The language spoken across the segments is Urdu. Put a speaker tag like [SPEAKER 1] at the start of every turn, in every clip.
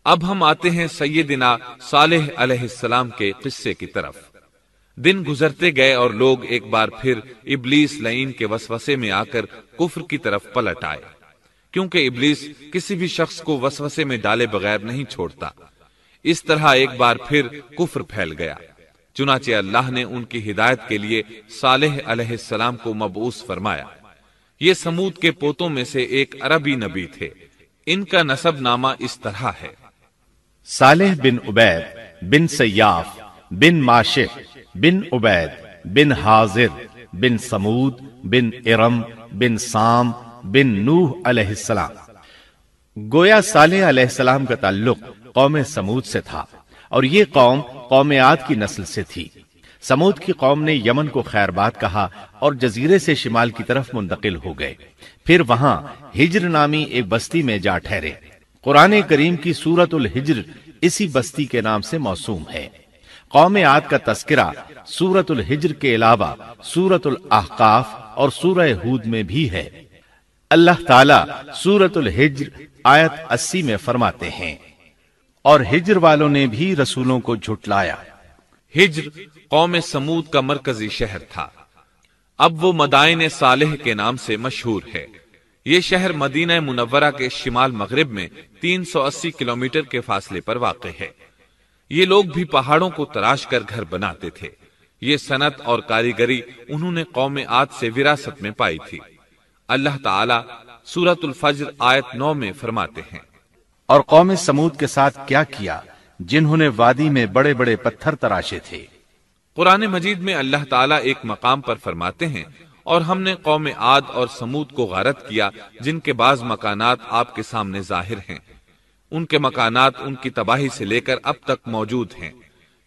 [SPEAKER 1] اب ہم آتے ہیں سیدنا صالح علیہ السلام کے قصے کی طرف۔ دن گزرتے گئے اور لوگ ایک بار پھر ابلیس لعین کے وسوسے میں آ کر کفر کی طرف پلٹ آئے، کیونکہ ابلیس کسی بھی شخص کو وسوسے میں ڈالے بغیر نہیں چھوڑتا۔ اس طرح ایک بار پھر کفر پھیل گیا، چنانچہ اللہ نے ان کی ہدایت کے لیے صالح علیہ السلام کو مبعوث فرمایا۔ یہ سمود کے پوتوں میں سے ایک عربی نبی تھے۔ ان کا نسب نامہ اس طرح ہے:
[SPEAKER 2] صالح بن عبید بن سیاف بن ماشق بن عبید بن حاضر بن سمود بن ارم بن سام بن نوح علیہ السلام۔ گویا صالح علیہ السلام کا تعلق قوم سمود سے تھا، اور یہ قوم عاد کی نسل سے تھی۔ سمود کی قوم نے یمن کو خیر بات کہا اور جزیرے سے شمال کی طرف منتقل ہو گئے، پھر وہاں ہجر نامی ایک بستی میں جا ٹھہرے۔ قرآن کریم کی سورۃ الحجر اسی بستی کے نام سے موسوم ہے۔ قوم عاد کا تذکرہ سورۃ الحجر کے علاوہ سورۃ الاحقاف اور سورہ ہود میں بھی ہے۔ اللہ تعالیٰ سورۃ الحجر آیت 80 میں فرماتے ہیں، اور ہجر والوں نے بھی رسولوں کو جھٹلایا۔
[SPEAKER 1] ہجر قوم سمود کا مرکزی شہر تھا۔ اب وہ مدائن صالح کے نام سے مشہور ہے۔ یہ شہر مدینہ منورہ کے شمال مغرب میں 380 کلومیٹر کے فاصلے پر واقع ہے۔ یہ لوگ بھی پہاڑوں کو تراش کر گھر بناتے تھے۔ یہ صنعت اور کاریگری انہوں نے قوم عاد سے وراثت میں پائی تھی۔ اللہ تعالیٰ سورۃ الفجر آیت 9 میں فرماتے ہیں،
[SPEAKER 2] اور قوم سمود کے ساتھ کیا کیا جنہوں نے وادی میں بڑے بڑے پتھر تراشے تھے۔
[SPEAKER 1] قرآن مجید میں اللہ تعالیٰ ایک مقام پر فرماتے ہیں، اور ہم نے قوم عاد اور سمود کو غارت کیا جن کے بعض مکانات آپ کے سامنے ظاہر ہیں۔ ان کے مکانات ان کی تباہی سے لے کر اب تک موجود ہیں۔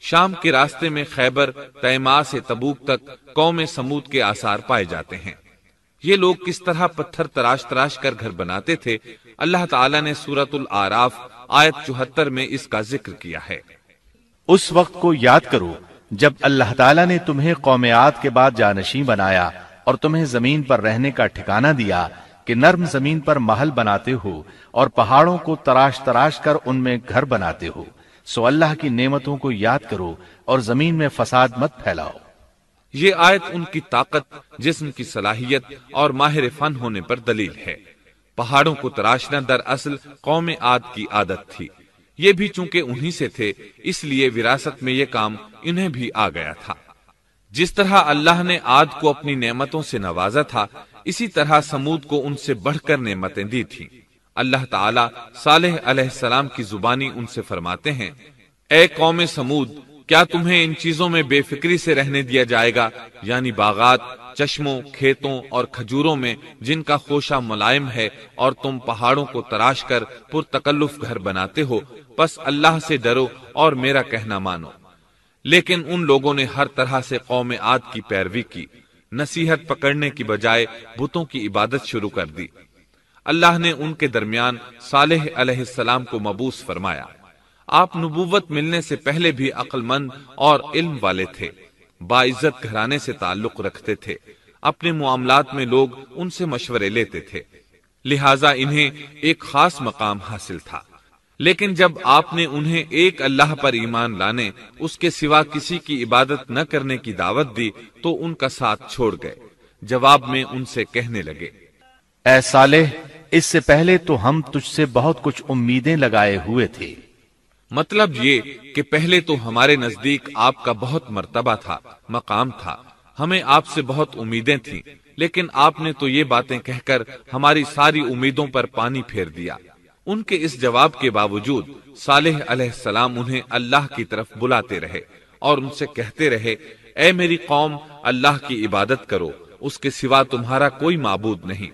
[SPEAKER 1] شام کے راستے میں خیبر، تیما سے تبوک تک قوم سمود کے آثار پائے جاتے ہیں۔ یہ لوگ کس طرح پتھر تراش کر گھر بناتے تھے، اللہ تعالیٰ نے سورۃ الاعراف آیت 74 میں اس کا ذکر کیا ہے۔
[SPEAKER 2] اس وقت کو یاد کرو جب اللہ تعالیٰ نے تمہیں قوم عاد کے بعد جانشین بنایا اور تمہیں زمین پر رہنے کا ٹھکانہ دیا کہ نرم زمین پر محل بناتے ہو اور پہاڑوں کو تراش کر ان میں گھر بناتے ہو، سو اللہ کی نعمتوں کو یاد کرو اور زمین میں فساد مت پھیلاؤ۔
[SPEAKER 1] یہ آیت ان کی طاقت، جسم کی صلاحیت اور ماہر فن ہونے پر دلیل ہے۔ پہاڑوں کو تراشنا دراصل قوم عاد کی عادت تھی۔ یہ بھی چونکہ انہی سے تھے، اس لیے وراثت میں یہ کام انہیں بھی آ گیا تھا۔ جس طرح اللہ نے عاد کو اپنی نعمتوں سے نوازا تھا، اسی طرح سمود کو ان سے بڑھ کر نعمتیں دی تھیں۔ اللہ تعالیٰ صالح علیہ السلام کی زبانی ان سے فرماتے ہیں، اے قوم سمود، کیا تمہیں ان چیزوں میں بے فکری سے رہنے دیا جائے گا، یعنی باغات، چشموں، کھیتوں اور کھجوروں میں جن کا خوشہ ملائم ہے، اور تم پہاڑوں کو تراش کر پرتکلف گھر بناتے ہو، پس اللہ سے ڈرو اور میرا کہنا مانو۔ لیکن ان لوگوں نے ہر طرح سے قوم عاد کی پیروی کی، نصیحت پکڑنے کی بجائے بتوں کی عبادت شروع کر دی۔ اللہ نے ان کے درمیان صالح علیہ السلام کو مبعوث فرمایا۔ آپ نبوت ملنے سے پہلے بھی عقل مند اور علم والے تھے، باعزت گھرانے سے تعلق رکھتے تھے، اپنے معاملات میں لوگ ان سے مشورے لیتے تھے، لہٰذا انہیں ایک خاص مقام حاصل تھا۔ لیکن جب آپ نے انہیں ایک اللہ پر ایمان لانے، اس کے سوا کسی کی عبادت نہ کرنے کی دعوت دی تو ان کا ساتھ چھوڑ گئے۔ جواب میں ان سے کہنے لگے،
[SPEAKER 2] اے صالح، اس سے پہلے تو ہم تجھ سے بہت کچھ امیدیں لگائے ہوئے تھے۔
[SPEAKER 1] مطلب یہ کہ پہلے تو ہمارے نزدیک آپ کا بہت مرتبہ تھا، مقام تھا، ہمیں آپ سے بہت امیدیں تھیں، لیکن آپ نے تو یہ باتیں کہہ کر ہماری ساری امیدوں پر پانی پھیر دیا۔ ان کے اس جواب کے باوجود صالح علیہ السلام انہیں اللہ کی طرف بلاتے رہے اور ان سے کہتے رہے، اے میری قوم، اللہ کی عبادت کرو، اس کے سوا تمہارا کوئی معبود نہیں۔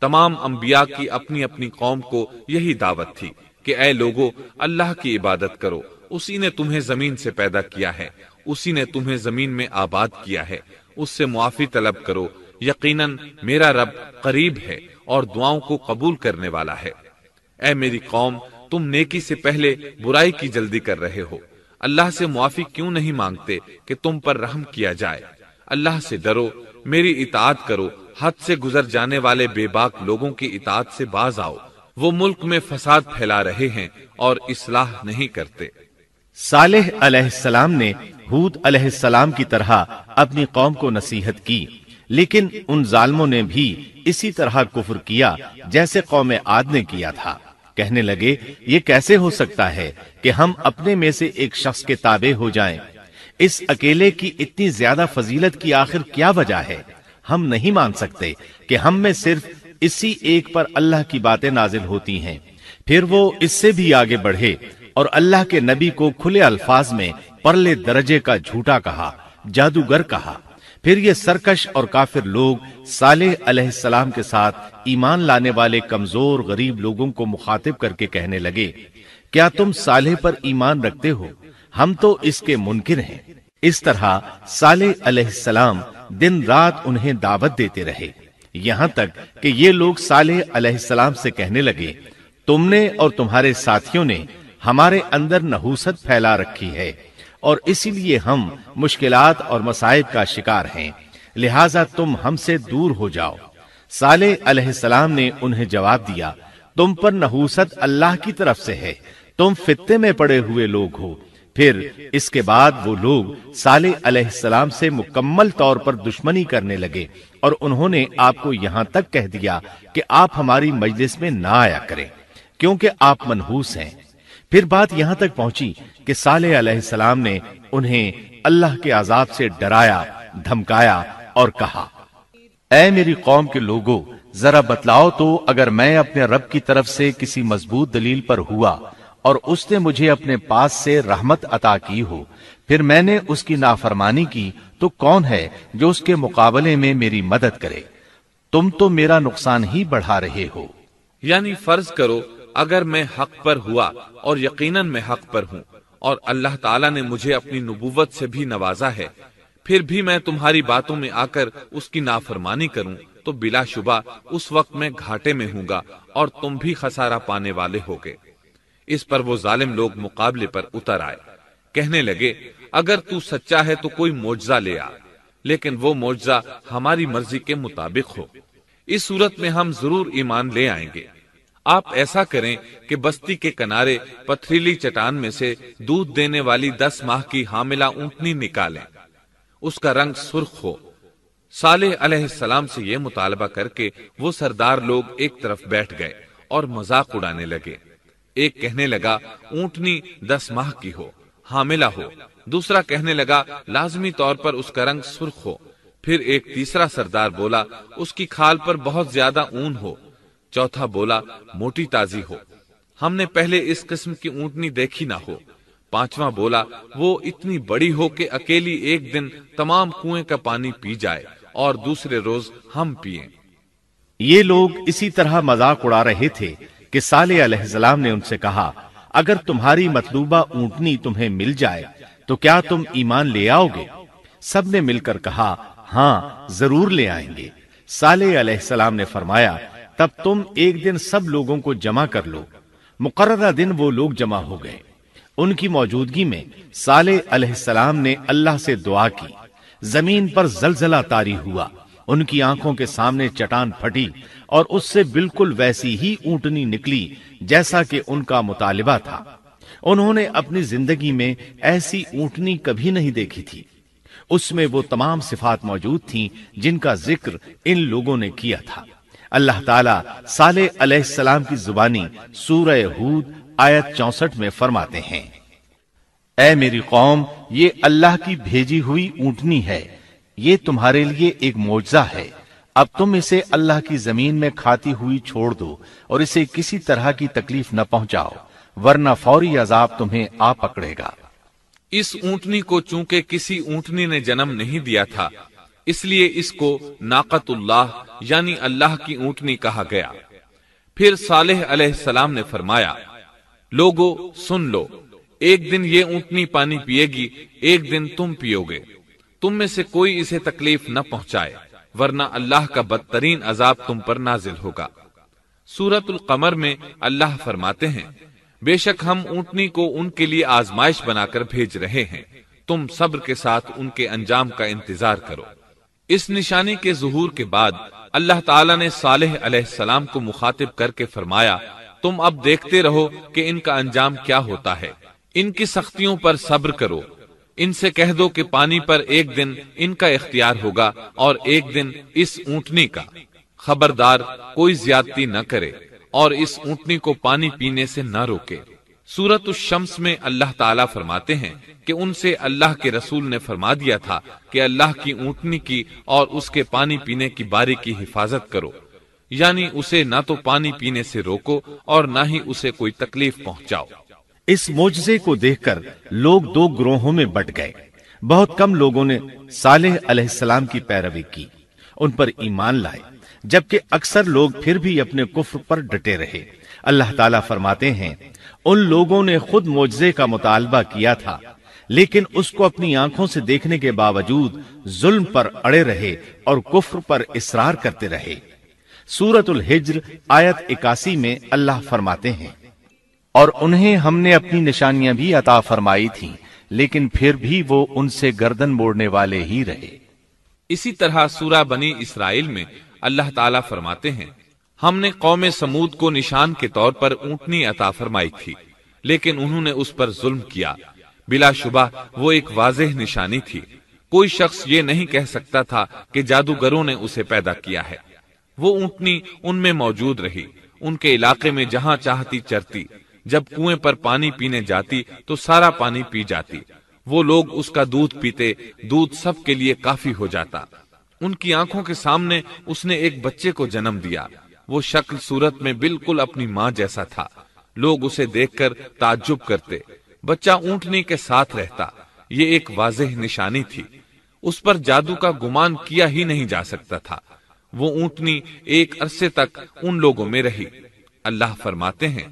[SPEAKER 1] تمام انبیاء کی اپنی اپنی قوم کو یہی دعوت تھی کہ اے لوگو، اللہ کی عبادت کرو، اسی نے تمہیں زمین سے پیدا کیا ہے، اسی نے تمہیں زمین میں آباد کیا ہے، اس سے معافی طلب کرو، یقیناً میرا رب قریب ہے اور دعاؤں کو قبول کرنے والا ہے۔ اے میری قوم، تم نیکی سے پہلے برائی کی جلدی کر رہے ہو، اللہ سے معافی کیوں نہیں مانگتے کہ تم پر رحم کیا جائے؟ اللہ سے ڈرو، میری اطاعت کرو، حد سے گزر جانے والے بے باک لوگوں کی اطاعت سے باز آؤ، وہ ملک میں فساد پھیلا رہے ہیں اور اصلاح نہیں کرتے۔
[SPEAKER 2] صالح علیہ السلام نے ہود علیہ السلام کی طرح اپنی قوم کو نصیحت کی، لیکن ان ظالموں نے بھی اسی طرح کفر کیا جیسے قوم عاد نے کیا تھا۔ کہنے لگے یہ کیسے ہو سکتا ہے کہ ہم اپنے میں سے ایک شخص کے تابع ہو جائیں؟ اس اکیلے کی اتنی زیادہ فضیلت کی آخر کیا وجہ ہے؟ ہم نہیں مان سکتے کہ ہم میں صرف اسی ایک پر اللہ کی باتیں نازل ہوتی ہیں۔ پھر وہ اس سے بھی آگے بڑھے اور اللہ کے نبی کو کھلے الفاظ میں پرلے درجے کا جھوٹا کہا، جادوگر کہا۔ پھر یہ سرکش اور کافر لوگ صالح علیہ السلام کے ساتھ ایمان لانے والے کمزور غریب لوگوں کو مخاطب کر کے کہنے لگے، کیا تم صالح پر ایمان رکھتے ہو؟ ہم تو اس کے منکر ہیں۔ اس طرح صالح علیہ السلام دن رات انہیں دعوت دیتے رہے، یہاں تک کہ یہ لوگ صالح علیہ السلام سے کہنے لگے، تم نے اور تمہارے ساتھیوں نے ہمارے اندر نحوست پھیلا رکھی ہے اور اسی لیے ہم مشکلات اور مصائب کا شکار ہیں، لہٰذا تم ہم سے دور ہو جاؤ۔ صالح علیہ السلام نے انہیں جواب دیا، تم پر نحوست اللہ کی طرف سے ہے، تم فتنے میں پڑے ہوئے لوگ ہو۔ پھر اس کے بعد وہ لوگ صالح علیہ السلام سے مکمل طور پر دشمنی کرنے لگے اور انہوں نے آپ کو یہاں تک کہہ دیا کہ آپ ہماری مجلس میں نہ آیا کریں کیونکہ آپ منحوس ہیں۔ پھر بات یہاں تک پہنچی کہ صالح علیہ السلام نے انہیں اللہ کے عذاب سے ڈرایا، دھمکایا اور کہا، اے میری قوم کے لوگوں، ذرا بتلاؤ تو اگر میں اپنے رب کی طرف سے کسی مضبوط دلیل پر ہوا اور اس نے مجھے اپنے پاس سے رحمت عطا کی ہو، پھر میں نے اس کی نافرمانی کی، تو کون ہے جو اس کے مقابلے میں میری مدد کرے؟ تم تو میرا نقصان ہی بڑھا رہے ہو۔
[SPEAKER 1] یعنی فرض کرو اگر میں حق پر ہوا اور یقیناً میں حق پر ہوں اور اللہ تعالیٰ نے مجھے اپنی نبوت سے بھی نوازا ہے، پھر بھی میں تمہاری باتوں میں آ کر اس کی نافرمانی کروں تو بلا شبہ اس وقت میں گھاٹے میں ہوں گا اور تم بھی خسارہ پانے والے ہوگے۔ اس پر وہ ظالم لوگ مقابلے پر اتر آئے، کہنے لگے اگر تو سچا ہے تو کوئی معجزہ لے آ، لیکن وہ معجزہ ہماری مرضی کے مطابق ہو، اس صورت میں ہم ضرور ایمان لے آئیں گے۔ آپ ایسا کریں کہ بستی کے کنارے پتھریلی چٹان میں سے دودھ دینے والی 10 ماہ کی حاملہ اونٹنی نکالیں، اس کا رنگ سرخ ہو۔ صالح علیہ السلام سے یہ مطالبہ کر کے وہ سردار لوگ ایک طرف بیٹھ گئے اور مذاق اڑانے لگے۔ ایک کہنے لگا اونٹنی 10 ماہ کی ہو، حاملہ ہو، دوسرا کہنے لگا لازمی طور پر اس کا رنگ سرخ ہو، پھر ایک تیسرا سردار بولا اس کی کھال پر بہت زیادہ اون ہو، چوتھا بولا موٹی تازی ہو، ہم نے پہلے اس قسم کی اونٹنی دیکھی نہ ہو، پانچواں بولا وہ اتنی بڑی ہو کہ اکیلی ایک دن تمام کنویں کا پانی پی جائے اور دوسرے روز ہم پیئیں۔
[SPEAKER 2] یہ لوگ اسی طرح مذاق اڑا رہے تھے کہ صالح علیہ السلام نے ان سے کہا، اگر تمہاری مطلوبہ اونٹنی تمہیں مل جائے تو کیا تم ایمان لے آؤ گے؟ سب نے مل کر کہا، ہاں ضرور لے آئیں گے۔ صالح علیہ السلام نے فرمایا، تب تم ایک دن سب لوگوں کو جمع کر لو۔ مقررہ دن وہ لوگ جمع ہو گئے۔ ان کی موجودگی میں صالح علیہ السلام نے اللہ سے دعا کی، زمین پر زلزلہ طاری ہوا، ان کی آنکھوں کے سامنے چٹان پھٹی اور اس سے بالکل ویسی ہی اونٹنی نکلی جیسا کہ ان کا مطالبہ تھا۔ انہوں نے اپنی زندگی میں ایسی اونٹنی کبھی نہیں دیکھی تھی۔ اس میں وہ تمام صفات موجود تھیں جن کا ذکر ان لوگوں نے کیا تھا۔ اللہ تعالیٰ صالح علیہ السلام کی زبانی سورہ ہود آیت 64 میں فرماتے ہیں، اے میری قوم، یہ اللہ کی بھیجی ہوئی اونٹنی ہے، یہ تمہارے لیے ایک معجزہ ہے، اب تم اسے اللہ کی زمین میں کھاتی ہوئی چھوڑ دو اور اسے کسی طرح کی تکلیف نہ پہنچاؤ، ورنہ فوری عذاب تمہیں آ پکڑے گا۔
[SPEAKER 1] اس اونٹنی کو چونکہ کسی اونٹنی نے جنم نہیں دیا تھا، اس لیے اس کو ناقۃ اللہ یعنی اللہ کی اونٹنی کہا گیا۔ پھر صالح علیہ السلام نے فرمایا، لوگو سن لو، ایک دن یہ اونٹنی پانی پیے گی، ایک دن تم پیو گے، تم میں سے کوئی اسے تکلیف نہ پہنچائے، ورنہ اللہ کا بدترین عذاب تم پر نازل ہوگا۔ سورۃ القمر میں اللہ فرماتے ہیں، بے شک ہم اونٹنی کو ان کے لیے آزمائش بنا کر بھیج رہے ہیں، تم صبر کے ساتھ ان کے انجام کا انتظار کرو۔ اس نشانی کے ظہور کے بعد اللہ تعالیٰ نے صالح علیہ السلام کو مخاطب کر کے فرمایا، تم اب دیکھتے رہو کہ ان کا انجام کیا ہوتا ہے، ان کی سختیوں پر صبر کرو۔ ان سے کہہ دو کہ پانی پر ایک دن ان کا اختیار ہوگا اور ایک دن اس اونٹنی کا، خبردار کوئی زیادتی نہ کرے اور اس اونٹنی کو پانی پینے سے نہ روکے۔ سورۃ الشمس میں اللہ تعالیٰ فرماتے ہیں کہ ان سے اللہ کے رسول نے فرما دیا تھا کہ اللہ کی اونٹنی کی اور اس کے پانی پینے کی باری کی حفاظت کرو، یعنی اسے نہ تو پانی پینے سے روکو اور نہ ہی اسے کوئی تکلیف پہنچاؤ۔
[SPEAKER 2] اس معجزے کو دیکھ کر لوگ دو گروہوں میں بٹ گئے۔ بہت کم لوگوں نے صالح علیہ السلام کی پیروی کی، ان پر ایمان لائے، جبکہ اکثر لوگ پھر بھی اپنے کفر پر ڈٹے رہے۔ اللہ تعالیٰ فرماتے ہیں ان لوگوں نے خود معجزے کا مطالبہ کیا تھا، لیکن اس کو اپنی آنکھوں سے دیکھنے کے باوجود ظلم پر اڑے رہے اور کفر پر اصرار کرتے رہے۔ سورۃ الحجر آیت 81 میں اللہ فرماتے ہیں اور انہیں ہم نے اپنی نشانیاں بھی عطا فرمائی تھیں، لیکن پھر بھی وہ ان سے گردن موڑنے والے ہی رہے۔
[SPEAKER 1] اسی طرح سورہ بنی اسرائیل میں اللہ تعالیٰ فرماتے ہیں ہم نے قوم سمود کو نشان کے طور پر اونٹنی عطا فرمائی تھی، لیکن انہوں نے اس پر ظلم کیا۔ بلا شبہ وہ ایک واضح نشانی تھی، کوئی شخص یہ نہیں کہہ سکتا تھا کہ جادوگروں نے اسے پیدا کیا ہے۔ وہ اونٹنی ان میں موجود رہی، ان کے علاقے میں جہاں چاہتی چرتی، جب کنویں پر پانی پینے جاتی تو سارا پانی پی جاتی۔ وہ لوگ اس کا دودھ پیتے، دودھ سب کے لیے کافی ہو جاتا۔ ان کی آنکھوں کے سامنے اس نے ایک بچے کو جنم دیا، وہ شکل صورت میں بالکل اپنی ماں جیسا تھا۔ لوگ اسے دیکھ کر تعجب کرتے، بچہ اونٹنی کے ساتھ رہتا، یہ ایک واضح نشانی تھی، اس پر جادو کا گمان کیا ہی نہیں جا سکتا تھا۔ وہ اونٹنی ایک عرصے تک ان لوگوں میں رہی۔ اللہ فرماتے ہیں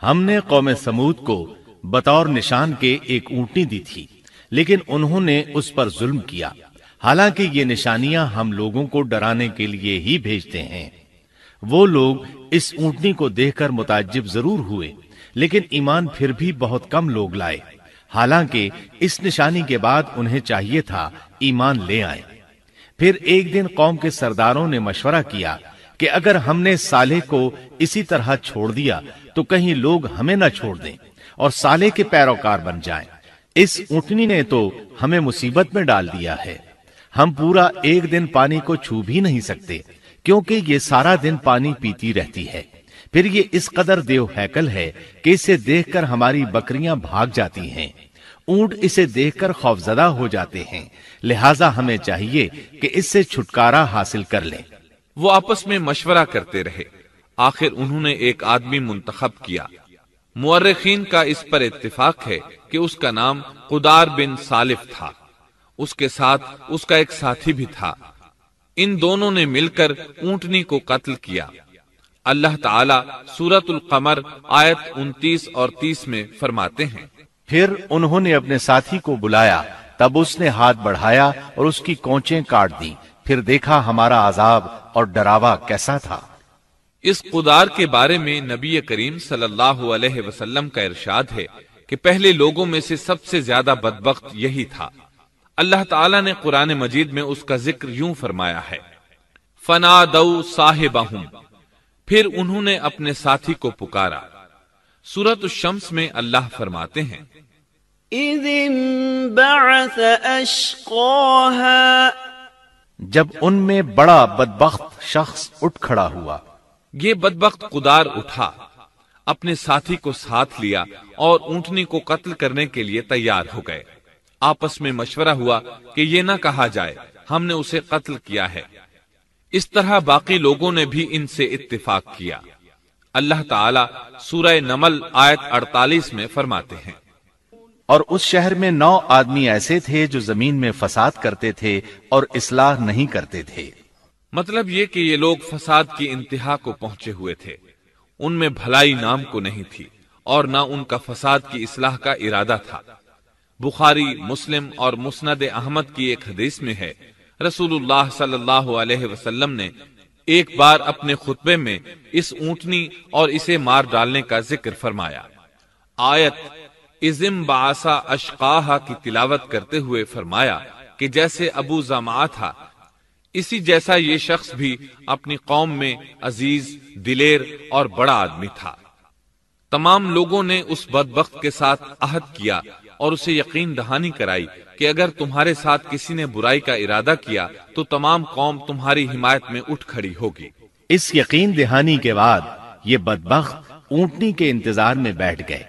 [SPEAKER 2] ہم نے قوم سمود کو بطور نشان کے ایک اونٹنی دی تھی، لیکن انہوں نے اس پر ظلم کیا۔ حالانکہ یہ نشانیاں ہم لوگوں کو ڈرانے کے لیے ہی بھیجتے ہیں۔ وہ لوگ اس اونٹنی کو دیکھ کر متعجب ضرور ہوئے، لیکن ایمان پھر بھی بہت کم لوگ لائے، حالانکہ اس نشانی کے بعد انہیں چاہیے تھا ایمان لے آئیں۔ پھر ایک دن قوم کے سرداروں نے مشورہ کیا کہ اگر ہم نے صالح کو اسی طرح چھوڑ دیا تو کہیں لوگ ہمیں نہ چھوڑ دیں اور صالح کے پیروکار بن جائیں۔ اس اونٹنی نے تو ہمیں مصیبت میں ڈال دیا ہے، ہم پورا ایک دن پانی کو چھو بھی نہیں سکتے، کیونکہ یہ سارا دن پانی پیتی رہتی ہے۔ پھر یہ اس قدر دیو ہیکل ہے کہ اسے دیکھ کر ہماری بکریاں بھاگ جاتی ہیں، اونٹ اسے دیکھ کر خوفزدہ ہو جاتے ہیں، لہٰذا ہمیں چاہیے کہ اس سے چھٹکارا حاصل کر لیں۔
[SPEAKER 1] وہ آپس میں مشورہ کرتے رہے، آخر انہوں نے ایک آدمی منتخب کیا۔ مورخین کا اس پر اتفاق ہے کہ اس کا نام قدار بن سالف تھا، اس کے ساتھ اس کا ایک ساتھی بھی تھا۔ ان دونوں نے مل کر اونٹنی کو قتل کیا۔ اللہ تعالیٰ سورۃ القمر آیت 29 اور 30 میں فرماتے ہیں
[SPEAKER 2] پھر انہوں نے اپنے ساتھی کو بلایا، تب اس نے ہاتھ بڑھایا اور اس کی کونچیں کاٹ دی، پھر دیکھا ہمارا عذاب اور ڈراوا کیسا تھا۔
[SPEAKER 1] اس قدار کے بارے میں نبی کریم صلی اللہ علیہ وسلم کا ارشاد ہے کہ پہلے لوگوں میں سے سب سے زیادہ بدبخت یہی تھا۔ اللہ تعالیٰ نے قرآن مجید میں اس کا ذکر یوں فرمایا ہے فَنَادَوْا صَاحِبَهُمْ، پھر انہوں نے اپنے ساتھی کو پکارا۔ سورۃ الشمس میں اللہ فرماتے ہیں
[SPEAKER 3] اِذِ انبَعَثَ أَشْقَاهَا،
[SPEAKER 2] جب ان میں بڑا بدبخت شخص اٹھ کھڑا ہوا۔
[SPEAKER 1] یہ بدبخت قدار اٹھا، اپنے ساتھی کو ساتھ لیا اور اونٹنی کو قتل کرنے کے لیے تیار ہو گئے۔ آپس میں مشورہ ہوا کہ یہ نہ کہا جائے ہم نے اسے قتل کیا ہے۔ اس طرح باقی لوگوں نے بھی ان سے اتفاق کیا۔ اللہ تعالیٰ سورہ نمل آیت 48 میں فرماتے ہیں
[SPEAKER 2] اور اس شہر میں 9 آدمی ایسے تھے جو زمین میں فساد کرتے تھے اور اصلاح نہیں کرتے تھے۔
[SPEAKER 1] مطلب یہ کہ یہ لوگ فساد کی انتہا کو پہنچے ہوئے تھے، ان میں بھلائی نام کو نہیں تھی اور نہ ان کا فساد کی اصلاح کا ارادہ تھا۔ بخاری، مسلم اور مسند احمد کی ایک حدیث میں ہے رسول اللہ صلی اللہ علیہ وسلم نے ایک بار اپنے خطبے میں اس اونٹنی اور اسے مار ڈالنے کا ذکر فرمایا۔ آیت اِذِ انبَعَثَ أَشْقَاهَا کی تلاوت کرتے ہوئے فرمایا کہ جیسے ابو زمعہ تھا، اسی جیسا یہ شخص بھی اپنی قوم میں عزیز، دلیر اور بڑا آدمی تھا۔ تمام لوگوں نے اس بدبخت کے ساتھ عہد کیا اور اسے یقین دہانی کرائی کہ اگر تمہارے ساتھ کسی نے برائی کا ارادہ کیا تو تمام قوم تمہاری حمایت میں اٹھ کھڑی ہوگی۔
[SPEAKER 2] اس یقین دہانی کے بعد یہ بدبخت اونٹنی کے انتظار میں بیٹھ گئے۔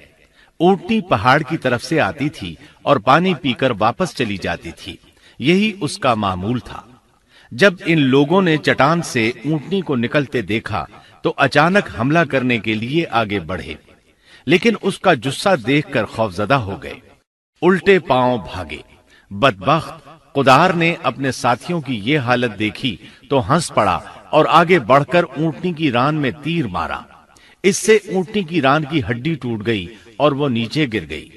[SPEAKER 2] اونٹنی پہاڑ کی طرف سے آتی تھی اور پانی پی کر واپس چلی جاتی تھی، یہی اس کا معمول تھا۔ جب ان لوگوں نے چٹان سے اونٹنی کو نکلتے دیکھا تو اچانک حملہ کرنے کے لیے آگے بڑھے، لیکن اس کا جثہ دیکھ کر خوفزدہ ہو گئے، الٹے پاؤں بھاگے۔ بدبخت قدار نے اپنے ساتھیوں کی یہ حالت دیکھی تو ہنس پڑا اور آگے بڑھ کر اونٹنی کی ران میں تیر مارا۔ اس سے اونٹنی کی ران کی ہڈی ٹوٹ گئی اور وہ نیچے گر گئی۔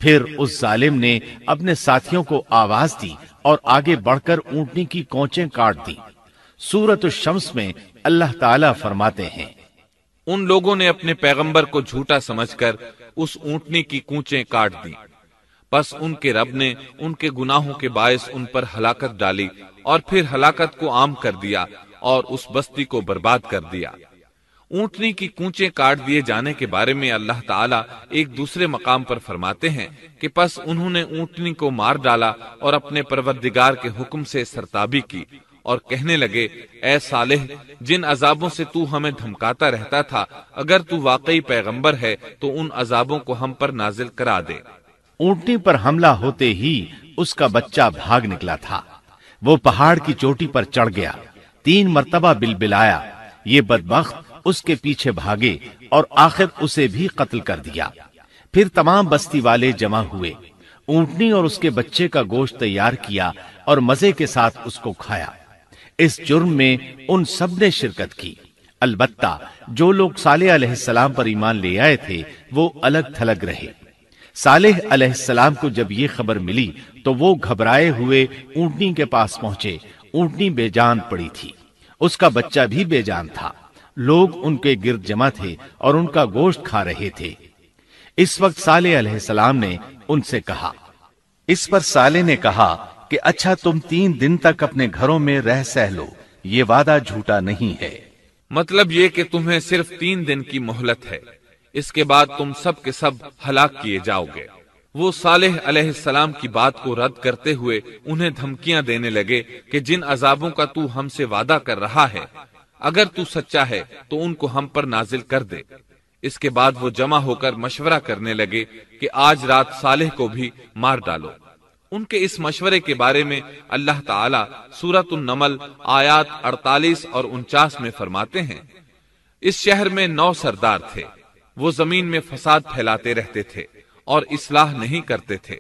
[SPEAKER 2] پھر اس ظالم نے اپنے ساتھیوں کو آواز دی اور آگے بڑھ کر اونٹنی کی کونچیں کاٹ دی۔ سورۃ الشمس میں اللہ تعالیٰ فرماتے ہیں،
[SPEAKER 1] ان لوگوں نے اپنے پیغمبر کو جھوٹا سمجھ کر اس اونٹنی کی کونچیں کاٹ دی، پس ان کے رب نے ان کے گناہوں کے باعث ان پر ہلاکت ڈالی اور پھر ہلاکت کو عام کر دیا اور اس بستی کو برباد کر دیا۔ اونٹنی کی کونچیں کاٹ دیے جانے کے بارے میں اللہ تعالیٰ ایک دوسرے مقام پر فرماتے ہیں کہ پس انہوں نے اونٹنی کو مار ڈالا اور اپنے پروردگار کے حکم سے سرتابی کی اور کہنے لگے، اے صالح، جن عذابوں سے تو ہمیں دھمکاتا رہتا تھا، اگر تو واقعی پیغمبر ہے تو ان عذابوں کو ہم پر نازل کرا دے۔
[SPEAKER 2] اونٹنی پر حملہ ہوتے ہی اس کا بچہ بھاگ نکلا تھا۔ وہ پہاڑ کی چوٹی پر چڑھ گیا، 3 مرتبہ بلبلایا۔ یہ بدبخت اس کے پیچھے بھاگے اور آخر اسے بھی قتل کر دیا۔ پھر تمام بستی والے جمع ہوئے، اونٹنی اور اس کے بچے کا گوشت تیار کیا اور مزے کے ساتھ اس کو کھایا۔ اس جرم میں ان سب نے شرکت کی، البتہ جو لوگ صالح علیہ السلام پر ایمان لے آئے تھے وہ الگ تھلگ رہے۔ صالح علیہ السلام کو جب یہ خبر ملی تو وہ گھبرائے ہوئے اونٹنی کے پاس پہنچے۔ اونٹنی بے جان پڑی تھی، اس کا بچہ بھی بے جان تھا۔ لوگ ان کے گرد جمع تھے اور ان کا گوشت کھا رہے تھے۔ اس وقت صالح علیہ السلام نے ان سے کہا، اس پر صالح نے کہا کہ اچھا تم 3 دن تک اپنے گھروں میں رہ سہ لو، یہ وعدہ جھوٹا نہیں ہے۔
[SPEAKER 1] مطلب یہ کہ تمہیں صرف 3 دن کی مہلت ہے، اس کے بعد تم سب کے سب ہلاک کیے جاؤ گے۔ وہ صالح علیہ السلام کی بات کو رد کرتے ہوئے انہیں دھمکیاں دینے لگے کہ جن عذابوں کا تو ہم سے وعدہ کر رہا ہے، اگر تو سچا ہے تو ان کو ہم پر نازل کر دے۔ اس کے بعد وہ جمع ہو کر مشورہ کرنے لگے کہ آج رات صالح کو بھی مار ڈالو۔ ان کے اس مشورے کے بارے میں اللہ تعالیٰ سورۃ النمل آیات 48 اور 49 میں فرماتے ہیں، اس شہر میں 9 سردار تھے، وہ زمین میں فساد پھیلاتے رہتے تھے اور اصلاح نہیں کرتے تھے۔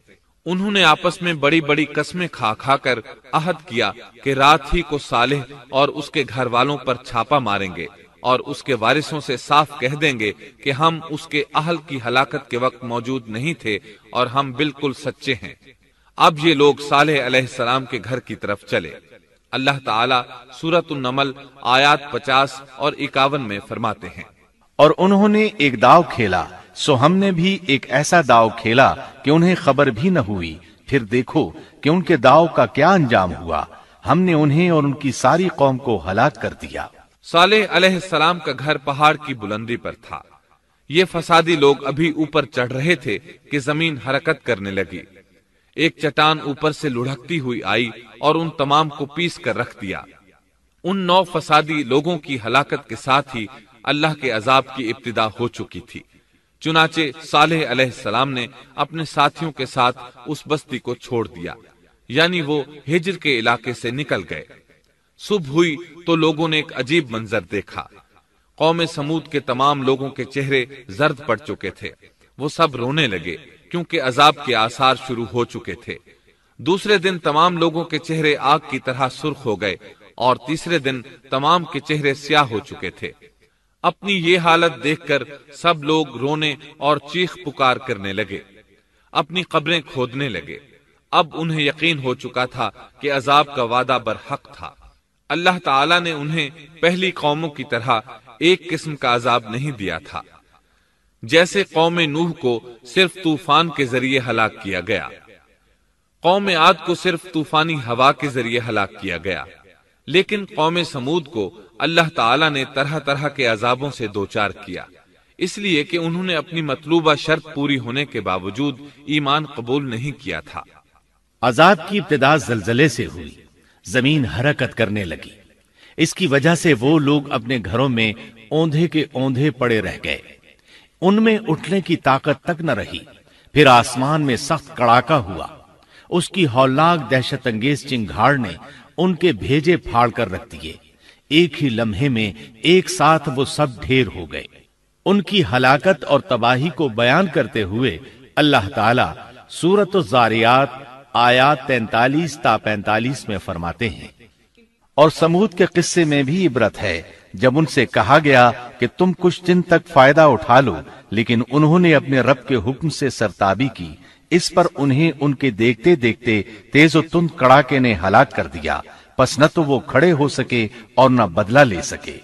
[SPEAKER 1] انہوں نے آپس میں بڑی بڑی قسمیں کھا کھا کر عہد کیا کہ رات ہی کو صالح اور اس کے گھر والوں پر چھاپا ماریں گے اور اس کے وارثوں سے صاف کہہ دیں گے کہ ہم اس کے اہل کی ہلاکت کے وقت موجود نہیں تھے اور ہم بالکل سچے ہیں۔ اب یہ لوگ صالح علیہ السلام کے گھر کی طرف چلے۔ اللہ تعالیٰ سورۃ النمل آیات 50 اور 51 میں فرماتے ہیں،
[SPEAKER 2] اور انہوں نے ایک داؤ کھیلا، سو ہم نے بھی ایک ایسا داؤ کھیلا کہ انہیں خبر بھی نہ ہوئی۔ پھر دیکھو کہ ان کے داؤ کا کیا انجام ہوا، ہم نے انہیں اور ان کی ساری قوم کو ہلاک کر دیا۔
[SPEAKER 1] صالح علیہ السلام کا گھر پہاڑ کی بلندی پر تھا۔ یہ فسادی لوگ ابھی اوپر چڑھ رہے تھے کہ زمین حرکت کرنے لگی۔ ایک چٹان اوپر سے لڑھکتی ہوئی آئی اور ان تمام کو پیس کر رکھ دیا۔ ان 9 فسادی لوگوں کی ہلاکت کے ساتھ ہی اللہ کے عذاب کی ابتدا ہو چکی تھی۔ چنانچہ صالح علیہ السلام نے اپنے ساتھیوں کے ساتھ اس بستی کو چھوڑ دیا، یعنی وہ ہجر کے علاقے سے نکل گئے۔ صبح ہوئی تو لوگوں نے ایک عجیب منظر دیکھا۔ قوم سمود کے تمام لوگوں کے چہرے زرد پڑ چکے تھے، وہ سب رونے لگے کیونکہ عذاب کے آثار شروع ہو چکے تھے۔ دوسرے دن تمام لوگوں کے چہرے آگ کی طرح سرخ ہو گئے اور تیسرے دن تمام کے چہرے سیاہ ہو چکے تھے۔ اپنی یہ حالت دیکھ کر سب لوگ رونے اور چیخ پکار کرنے لگے، اپنی قبریں کھودنے لگے۔ اب انہیں یقین ہو چکا تھا کہ عذاب کا وعدہ برحق تھا۔ اللہ تعالیٰ نے انہیں پہلی قوموں کی طرح ایک قسم کا عذاب نہیں دیا تھا، جیسے قوم نوح کو صرف طوفان کے ذریعے ہلاک کیا گیا، قوم عاد کو صرف طوفانی ہوا کے ذریعے ہلاک کیا گیا، لیکن قوم سمود کو اللہ تعالیٰ نے طرح طرح کے عذابوں سے دوچار کیا۔ اس لیے کہ انہوں نے اپنی مطلوبہ شرط پوری ہونے کے باوجود ایمان قبول نہیں کیا تھا۔
[SPEAKER 2] عذاب کی ابتدا زلزلے سے ہوئی، زمین حرکت کرنے لگی۔ اس کی وجہ سے وہ لوگ اپنے گھروں میں اوندھے کے اوندھے پڑے رہ گئے، ان میں اٹھنے کی طاقت تک نہ رہی۔ پھر آسمان میں سخت کڑاکا ہوا، اس کی ہولناک دہشت انگیز چنگھاڑ نے ان کے بھیجے پھاڑ کر رکھ دیے۔ ایک ہی لمحے میں ایک ساتھ وہ سب ڈھیر ہو گئے۔ ان کی ہلاکت اور تباہی کو بیان کرتے ہوئے اللہ تعالی سورۃ الذاریات آیات 43 تا 45 میں فرماتے ہیں، اور سمود کے قصے میں بھی عبرت ہے جب ان سے کہا گیا کہ تم کچھ دن تک فائدہ اٹھا لو، لیکن انہوں نے اپنے رب کے حکم سے سرتابی کی، اس پر انہیں ان کے دیکھتے دیکھتے تیز و تند کڑاکے نے ہلاک کر دیا، پس نہ تو وہ کھڑے ہو سکے اور نہ بدلہ لے سکے۔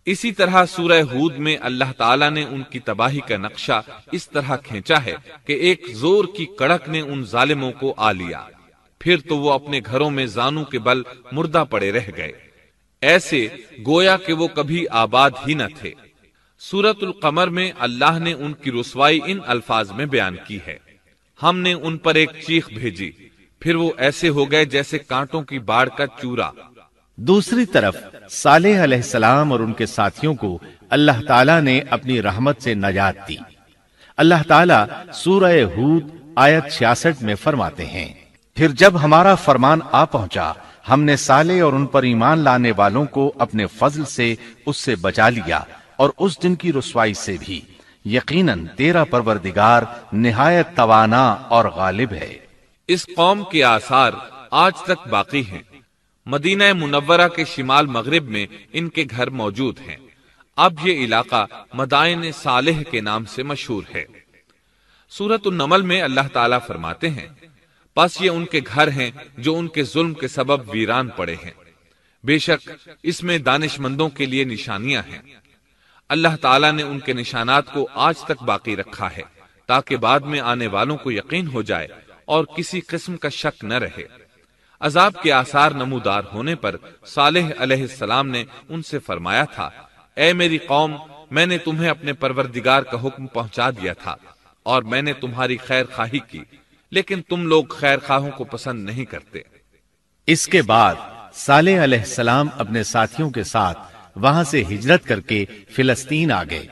[SPEAKER 1] اسی طرح سورہ ہود میں اللہ تعالیٰ نے ان کی تباہی کا نقشہ اس طرح کھینچا ہے کہ ایک زور کی کڑک نے ان ظالموں کو آ لیا، پھر تو وہ اپنے گھروں میں زانوں کے بل مردہ پڑے رہ گئے، ایسے گویا کہ وہ کبھی آباد ہی نہ تھے۔ سورۃ القمر میں اللہ نے ان کی رسوائی ان الفاظ میں بیان کی ہے، ہم نے ان پر ایک چیخ بھیجی، پھر وہ ایسے ہو گئے جیسے کانٹوں کی باڑ کا چورا۔
[SPEAKER 2] دوسری طرف صالح علیہ السلام اور ان کے ساتھیوں کو اللہ تعالیٰ نے اپنی رحمت سے نجات دی۔ اللہ تعالیٰ سورہ ہود آیت 66 میں فرماتے ہیں، پھر جب ہمارا فرمان آ پہنچا ہم نے صالح اور ان پر ایمان لانے والوں کو اپنے فضل سے اس سے بچا لیا اور اس دن کی رسوائی سے بھی، یقیناً تیرا پروردگار نہایت توانا اور غالب ہے۔
[SPEAKER 1] اس قوم کے آثار آج تک باقی ہیں۔ مدینہ منورہ کے شمال مغرب میں ان کے گھر موجود ہیں۔ اب یہ علاقہ مدائن صالح کے نام سے مشہور ہے۔ سورۃ النمل میں اللہ تعالیٰ فرماتے ہیں، پس یہ ان کے گھر ہیں جو ان کے ظلم کے سبب ویران پڑے ہیں، بے شک اس میں دانش مندوں کے لیے نشانیاں ہیں۔ اللہ تعالیٰ نے ان کے نشانات کو آج تک باقی رکھا ہے تاکہ بعد میں آنے والوں کو یقین ہو جائے اور کسی قسم کا شک نہ رہے۔ عذاب کے آثار نمودار ہونے پر صالح علیہ السلام نے ان سے فرمایا تھا، اے میری قوم، میں نے تمہیں اپنے پروردگار کا حکم پہنچا دیا تھا اور میں نے تمہاری خیر خواہی کی، لیکن تم لوگ خیر خواہوں کو پسند نہیں کرتے۔
[SPEAKER 2] اس کے بعد صالح علیہ السلام اپنے ساتھیوں کے ساتھ وہاں سے ہجرت کر کے فلسطین آ گئے،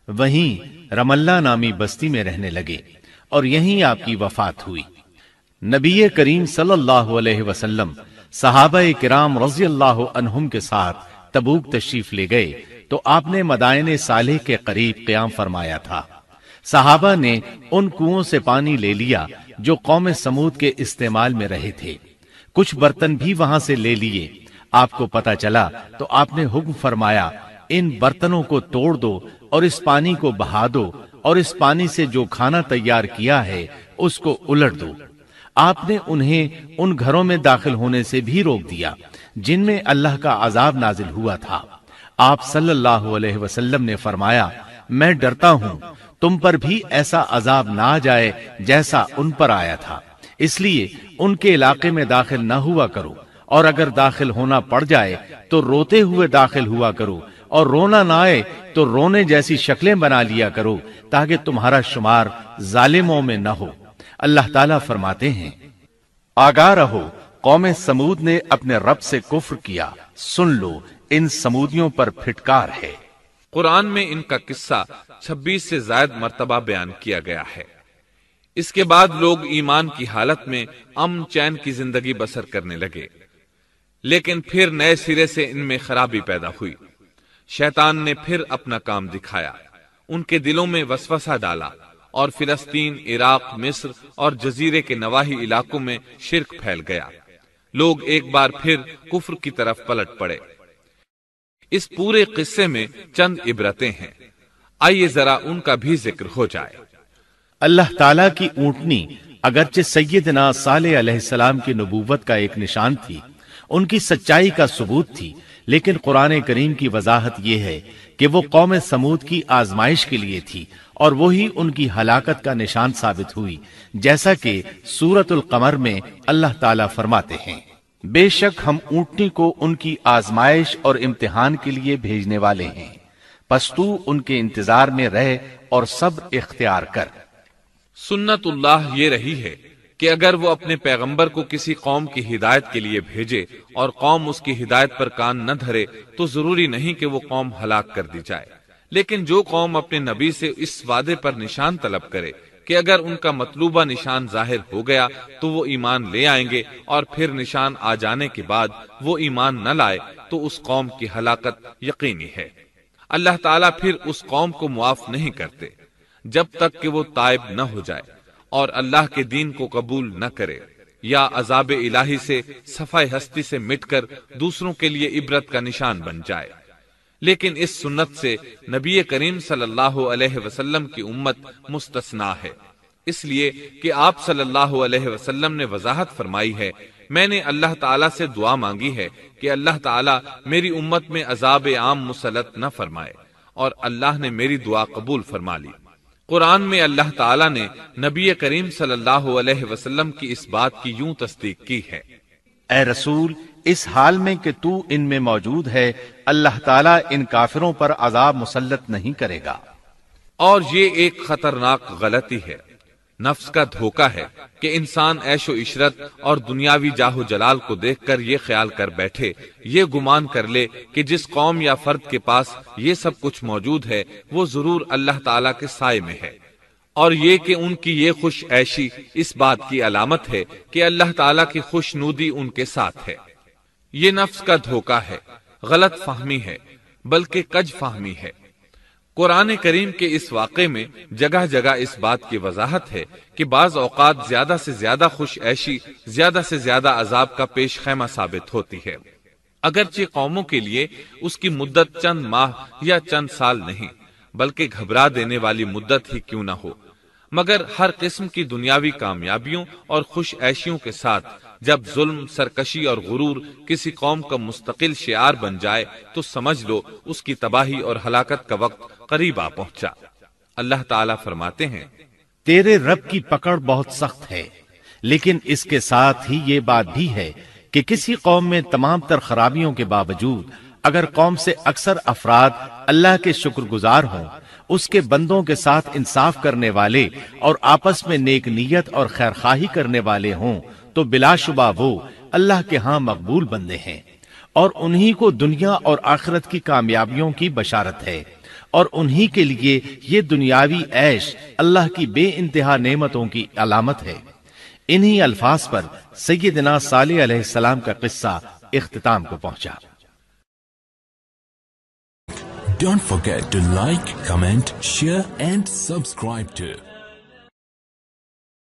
[SPEAKER 2] وہیں رملہ نامی بستی میں رہنے لگے اور یہیں آپ کی وفات ہوئی۔ نبی کریم صلی اللہ علیہ وسلم صحابہ کرام رضی اللہ عنہم کے ساتھ تبوک تشریف لے گئے تو آپ نے مدائن صالح کے قریب قیام فرمایا تھا۔ صحابہ نے ان کنووں سے پانی لے لیا جو قوم سمود کے استعمال میں رہے تھے، کچھ برتن بھی وہاں سے لے لیے۔ آپ کو پتا چلا تو آپ نے حکم فرمایا، ان برتنوں کو توڑ دو اور اس پانی کو بہا دو اور اس پانی سے جو کھانا تیار کیا ہے اس کو الٹ دو۔ آپ نے انہیں ان گھروں میں داخل ہونے سے بھی روک دیا جن میں اللہ کا عذاب نازل ہوا تھا۔ آپ صلی اللہ علیہ وسلم نے فرمایا، میں ڈرتا ہوں تم پر بھی ایسا عذاب نہ آ جائے جیسا ان پر آیا تھا، اس لیے ان کے علاقے میں داخل نہ ہوا کرو، اور اگر داخل ہونا پڑ جائے تو روتے ہوئے داخل ہوا کرو، اور رونا نہ آئے تو رونے جیسی شکلیں بنا لیا کرو تاکہ تمہارا شمار ظالموں میں نہ ہو۔ اللہ تعالیٰ فرماتے ہیں، آگاہ رہو، قوم سمود نے اپنے رب سے کفر کیا، سن لو ان سمودیوں پر پھٹکار ہے۔
[SPEAKER 1] قرآن میں ان کا قصہ 26 سے زائد مرتبہ بیان کیا گیا ہے۔ اس کے بعد لوگ ایمان کی حالت میں امن چین کی زندگی بسر کرنے لگے، لیکن پھر نئے سرے سے ان میں خرابی پیدا ہوئی۔ شیطان نے پھر اپنا کام دکھایا، ان کے دلوں میں وسوسہ ڈالا اور فلسطین، عراق، مصر اور جزیرے کے نواحی علاقوں میں شرک پھیل گیا۔ لوگ ایک بار پھر کفر کی طرف پلٹ پڑے۔ اس پورے قصے میں چند عبرتیں ہیں، آئیے ذرا ان کا بھی ذکر ہو جائے۔
[SPEAKER 2] اللہ تعالیٰ کی اونٹنی اگرچہ سیدنا صالح علیہ السلام کی نبوت کا ایک نشان تھی، ان کی سچائی کا ثبوت تھی، لیکن قرآن کریم کی وضاحت یہ ہے کہ وہ قوم سمود کی آزمائش کے لیے تھی اور وہی ان کی ہلاکت کا نشان ثابت ہوئی، جیسا کہ سورۃ القمر میں اللہ تعالیٰ فرماتے ہیں، بے شک ہم اونٹنی کو ان کی آزمائش اور امتحان کے لیے بھیجنے والے ہیں، پس تو ان کے انتظار میں رہ اور صبر اختیار کر۔
[SPEAKER 1] سنت اللہ یہ رہی ہے کہ اگر وہ اپنے پیغمبر کو کسی قوم کی ہدایت کے لیے بھیجے اور قوم اس کی ہدایت پر کان نہ دھرے تو ضروری نہیں کہ وہ قوم ہلاک کر دی جائے، لیکن جو قوم اپنے نبی سے اس وعدے پر نشان طلب کرے کہ اگر ان کا مطلوبہ نشان ظاہر ہو گیا تو وہ ایمان لے آئیں گے، اور پھر نشان آ جانے کے بعد وہ ایمان نہ لائے تو اس قوم کی ہلاکت یقینی ہے۔ اللہ تعالیٰ پھر اس قوم کو معاف نہیں کرتے جب تک کہ وہ تائب نہ ہو جائے اور اللہ کے دین کو قبول نہ کرے، یا عذاب الہی سے صفائے ہستی سے مٹ کر دوسروں کے لیے عبرت کا نشان بن جائے۔ لیکن اس سنت سے نبی کریم صلی اللہ علیہ وسلم کی امت مستثنا ہے، اس لیے کہ آپ صلی اللہ علیہ وسلم نے وضاحت فرمائی ہے، میں نے اللہ تعالیٰ سے دعا مانگی ہے کہ اللہ تعالیٰ میری امت میں عذاب عام مسلط نہ فرمائے، اور اللہ نے میری دعا قبول فرما لی۔ قرآن میں اللہ تعالیٰ نے نبی کریم صلی اللہ علیہ وسلم کی اس بات کی یوں تصدیق کی ہے،
[SPEAKER 2] اے رسول، اس حال میں کہ تو ان میں موجود ہے، اللہ تعالیٰ ان کافروں پر عذاب مسلط نہیں کرے گا۔
[SPEAKER 1] اور یہ ایک خطرناک غلطی ہے، نفس کا دھوکہ ہے کہ انسان عیش و عشرت اور دنیاوی جاہ و جلال کو دیکھ کر یہ خیال کر بیٹھے، یہ گمان کر لے کہ جس قوم یا فرد کے پاس یہ سب کچھ موجود ہے وہ ضرور اللہ تعالیٰ کے سائے میں ہے، اور یہ کہ ان کی یہ خوش عیشی اس بات کی علامت ہے کہ اللہ تعالیٰ کی خوش نودی ان کے ساتھ ہے۔ یہ نفس کا دھوکہ ہے، غلط فہمی ہے، بلکہ کج فہمی ہے۔ قرآن کریم کے اس واقعے میں جگہ جگہ اس بات کی وضاحت ہے کہ بعض اوقات زیادہ سے زیادہ خوش عیشی زیادہ سے زیادہ عذاب کا پیش خیمہ ثابت ہوتی ہے، اگرچہ قوموں کے لیے اس کی مدت چند ماہ یا چند سال نہیں بلکہ گھبرا دینے والی مدت ہی کیوں نہ ہو، مگر ہر قسم کی دنیاوی کامیابیوں اور خوش عیشیوں کے ساتھ جب ظلم، سرکشی اور غرور کسی قوم کا مستقل شعار بن جائے تو سمجھ لو اس کی تباہی اور ہلاکت کا وقت قریب آ پہنچا۔ اللہ تعالیٰ فرماتے ہیں،
[SPEAKER 2] تیرے رب کی پکڑ بہت سخت ہے، لیکن اس کے ساتھ ہی یہ بات بھی ہے کہ کسی قوم میں تمام تر خرابیوں کے باوجود اگر قوم سے اکثر افراد اللہ کے شکر گزار ہوں، اس کے بندوں کے ساتھ انصاف کرنے والے اور آپس میں نیک نیت اور خیرخواہی کرنے والے ہوں تو بلا شبہ وہ اللہ کے ہاں مقبول بندے ہیں، اور انہی کو دنیا اور آخرت کی کامیابیوں کی بشارت ہے، اور انہی کے لیے یہ دنیاوی عیش اللہ کی بے انتہا نعمتوں کی علامت ہے۔ انہی الفاظ پر سیدنا صالح علیہ السلام کا قصہ اختتام کو پہنچا۔
[SPEAKER 4] Don't forget to like, comment, share and subscribe to